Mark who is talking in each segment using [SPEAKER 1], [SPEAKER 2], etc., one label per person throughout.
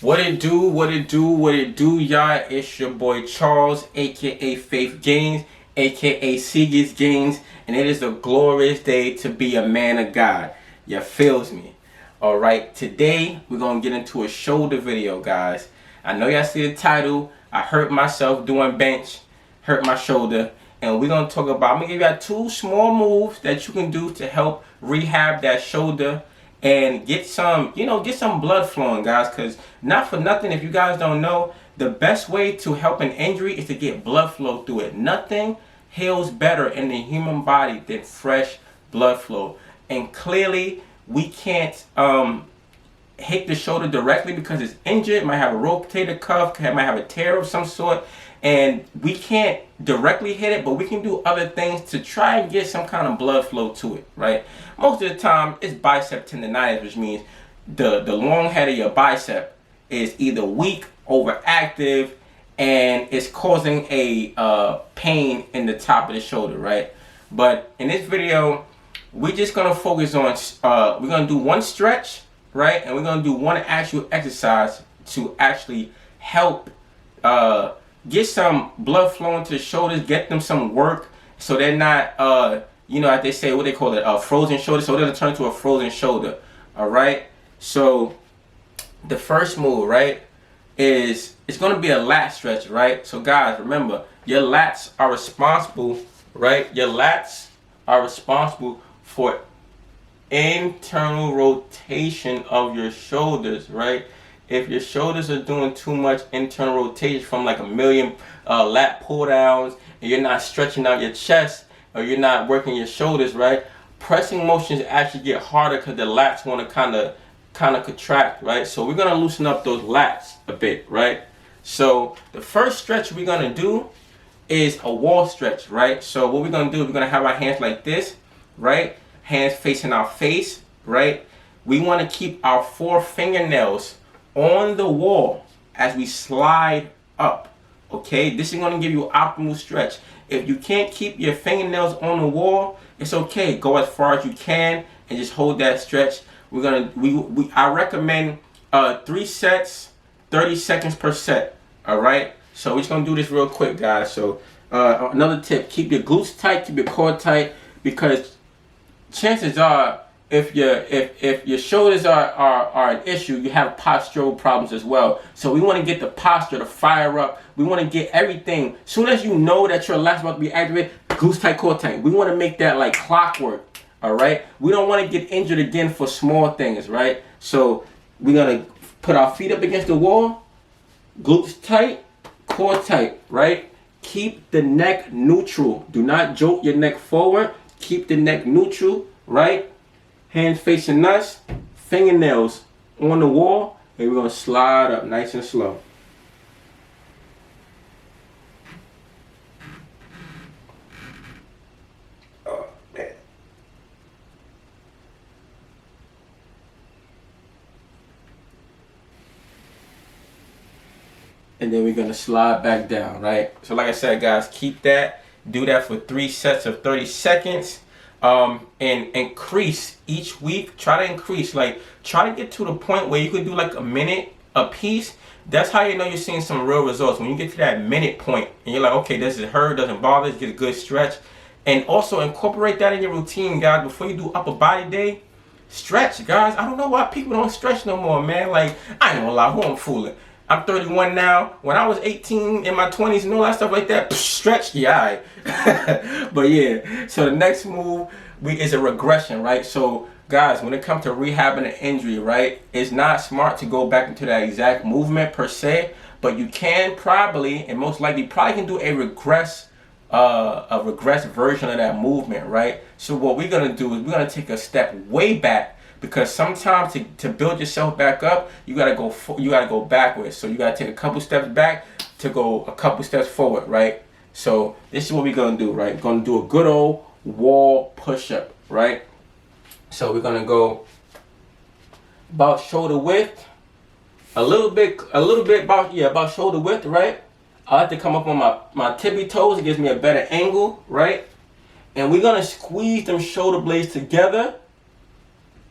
[SPEAKER 1] What it do, what it do, what it do, y'all? It's your boy Charles, aka Faith Gaines, aka Seagate Gaines, and it is a glorious day to be a man of God. You feels me? Alright, today we're gonna get into a shoulder video, guys. I know y'all see the title. I hurt myself doing bench, hurt my shoulder, and we're gonna talk about, I'm gonna give y'all 2 small moves that you can do to help rehab that shoulder and get some, get some blood flowing, guys. Because not for nothing, if you guys don't know, the best way to help an injury is to get blood flow through it. Nothing heals better in the human body than fresh blood flow. And clearly, we can't hit the shoulder directly because it's injured. It might have a rotator cuff, it might have a tear of some sort, and we can't directly hit it, but we can do other things to try and get some kind of blood flow to it, right? Most of the time, it's bicep tendonitis, which means the long head of your bicep is either weak, overactive, and it's causing a pain in the top of the shoulder, right? But in this video, we're just gonna focus on, we're gonna do one stretch, right? And we're gonna do one actual exercise to actually help get some blood flowing to the shoulders, get them some work so they're not, as they say, what they call it, a frozen shoulder, so it doesn't turn to a frozen shoulder, all right? So the first move, right, is it's going to be a lat stretch, right? So guys, remember, your lats are responsible, right? Your lats are responsible for internal rotation of your shoulders, right? If your shoulders are doing too much internal rotation from like a million lat pull downs, and you're not stretching out your chest, or you're not working your shoulders, right? Pressing motions actually get harder because the lats want to kind of contract, right? So we're gonna loosen up those lats a bit, right? So the first stretch we're gonna do is a wall stretch, right? So what we're gonna do, we're gonna have our hands like this, right? Hands facing our face, right? We want to keep our 4 fingernails on the wall as we slide up, okay? This is going to give you optimal stretch. If you can't keep your fingernails on the wall, it's okay. Go as far as you can and just hold that stretch. I recommend 3 sets, 30 seconds per set, all right? So we're just going to do this real quick, guys. So another tip, keep your glutes tight, keep your core tight, because chances are, if your shoulders are an issue, you have postural problems as well. So we want to get the posture to fire up. We want to get everything. As soon as you know that your lats about to be activated, glutes tight, core tight. We want to make that like clockwork, all right? We don't want to get injured again for small things, right? So we're going to put our feet up against the wall, glutes tight, core tight, right? Keep the neck neutral. Do not jolt your neck forward. Keep the neck neutral, right? Hands facing us, fingernails on the wall, and we're going to slide up nice and slow. Oh, man. And then we're going to slide back down, right? So like I said, guys, keep that. Do that for 3 sets of 30 seconds. And increase each week. Try to increase, try to get to the point where you could do like a minute a piece. That's how you know you're seeing some real results. When you get to that minute point and you're like, okay, this is hurt, doesn't bother, get a good stretch. And also incorporate that in your routine, guys. Before you do upper body day, stretch, guys. I don't know why people don't stretch no more, man. Like, I ain't gonna lie, who I'm fooling? I'm 31 now. When I was 18, in my 20s and all that stuff like that, stretch, yeah, right. But yeah, so the next move is a regression, right? So guys, when it comes to rehabbing an injury, right, it's not smart to go back into that exact movement per se, but you can probably, and most likely probably can do a regress version of that movement, right? So what we're gonna do is we're gonna take a step way back, because sometimes to build yourself back up, you gotta go backwards. So you gotta take a couple steps back to go a couple steps forward, right? So this is what we're gonna do, right? We're gonna do a good old wall push-up, right? So we're gonna go about shoulder width, a little bit about shoulder width, right? I like to come up on my tippy toes. It gives me a better angle, right? And we're gonna squeeze them shoulder blades together,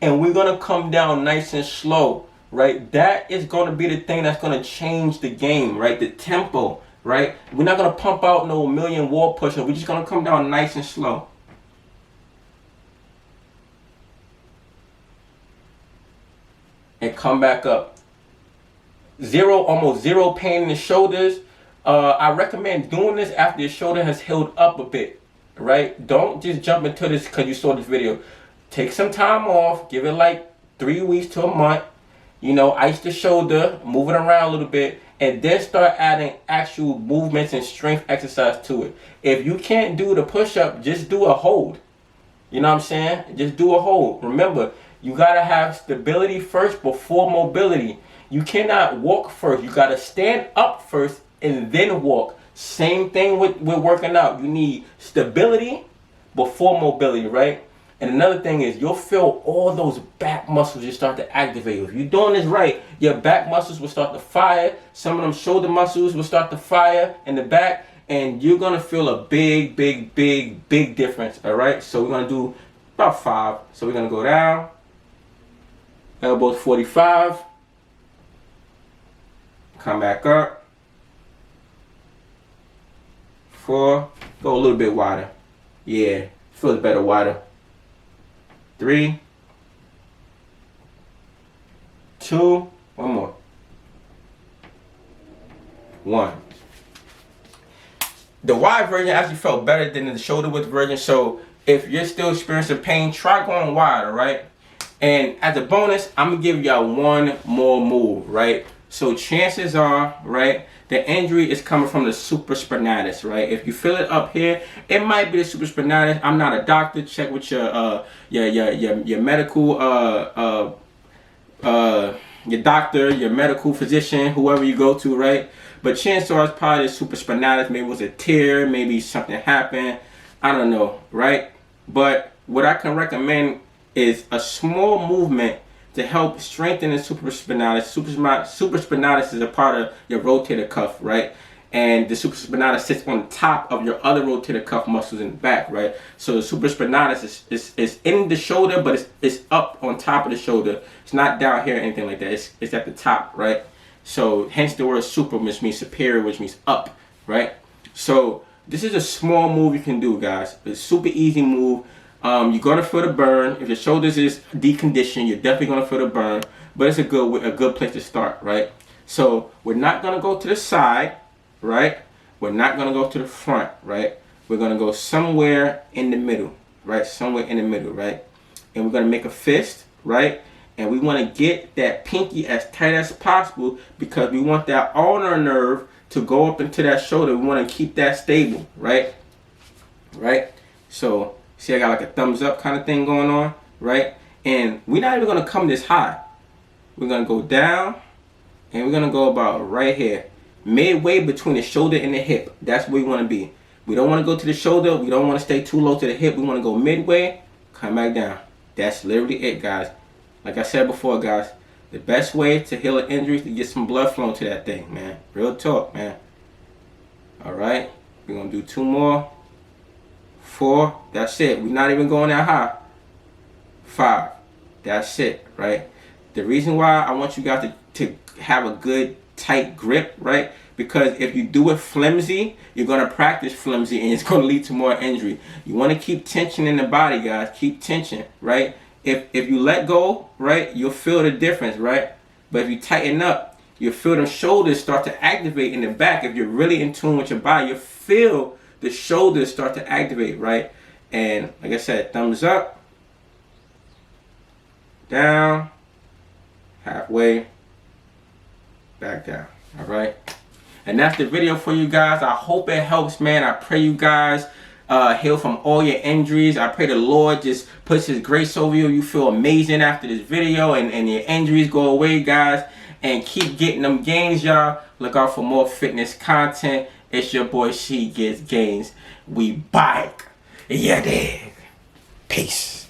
[SPEAKER 1] and we're gonna come down nice and slow, right? That is going to be the thing that's going to change the game, right? The tempo, right? We're not going to pump out no million wall push-ups. We're just going to come down nice and slow. And come back up. Almost zero pain in the shoulders. I recommend doing this after your shoulder has healed up a bit, right? Don't just jump into this because you saw this video. Take some time off. Give it like 3 weeks to a month. You know, ice the shoulder, move it around a little bit, and then start adding actual movements and strength exercise to it. If you can't do the push-up, just do a hold. You know what I'm saying? Just do a hold. Remember, you got to have stability first before mobility. You cannot walk first. You got to stand up first and then walk. Same thing with working out. You need stability before mobility, right? And another thing is you'll feel all those back muscles just start to activate. If you're doing this right, your back muscles will start to fire. Some of them shoulder muscles will start to fire in the back. And you're going to feel a big difference, all right? So we're going to do about 5. So we're going to go down. Elbows 45. Come back up. 4. Go a little bit wider. Yeah, feels better wider. 3. 2. One more. 1. The wide version actually felt better than the shoulder width version. So if you're still experiencing pain, try going wide, all right? And as a bonus, I'm gonna give y'all one more move, right? So chances are, right, the injury is coming from the supraspinatus, right? If you feel it up here, it might be the supraspinatus. I'm not a doctor. Check with your medical your doctor, your medical physician, whoever you go to, right? But chances are it's probably the supraspinatus. Maybe it was a tear, maybe something happened. I don't know, right? But what I can recommend is a small movement to help strengthen the supraspinatus. Supraspinatus is a part of your rotator cuff, right? And the supraspinatus sits on top of your other rotator cuff muscles in the back, right? So the supraspinatus is in the shoulder, but it's up on top of the shoulder. It's not down here or anything like that. It's at the top, right? So hence the word super, which means superior, which means up, right? So this is a small move you can do, guys. It's a super easy move. You're gonna feel the burn. If your shoulders is deconditioned, you're definitely gonna feel the burn. But it's a good place to start, right? So we're not gonna go to the side, right? We're not gonna go to the front, right? We're gonna go somewhere in the middle, right? Somewhere in the middle, right? And we're gonna make a fist, right? And we want to get that pinky as tight as possible because we want that ulnar nerve to go up into that shoulder. We want to keep that stable, right? Right? So see, I got like a thumbs up kind of thing going on, right? And we're not even going to come this high. We're going to go down and we're going to go about right here. Midway between the shoulder and the hip. That's where we want to be. We don't want to go to the shoulder. We don't want to stay too low to the hip. We want to go midway, come back down. That's literally it, guys. Like I said before, guys, the best way to heal an injury is to get some blood flowing to that thing, man. Real talk, man. All right. We're going to do 2 more. 4. That's it. We're not even going that high. 5. That's it, right? The reason why I want you guys to have a good, tight grip, right? Because if you do it flimsy, you're going to practice flimsy and it's going to lead to more injury. You want to keep tension in the body, guys. Keep tension, right? If you let go, right, you'll feel the difference, right? But if you tighten up, you'll feel the shoulders start to activate in the back. If you're really in tune with your body, you'll feel the shoulders start to activate, right? And like I said, thumbs up, down, halfway, back down, all right? And that's the video for you guys. I hope it helps, man. I pray you guys heal from all your injuries. I pray the Lord just puts his grace over you. You feel amazing after this video and your injuries go away, guys. And keep getting them gains, y'all. Look out for more fitness content. It's your boy, She Gets Gains. We bike. Yeah, dig. Peace.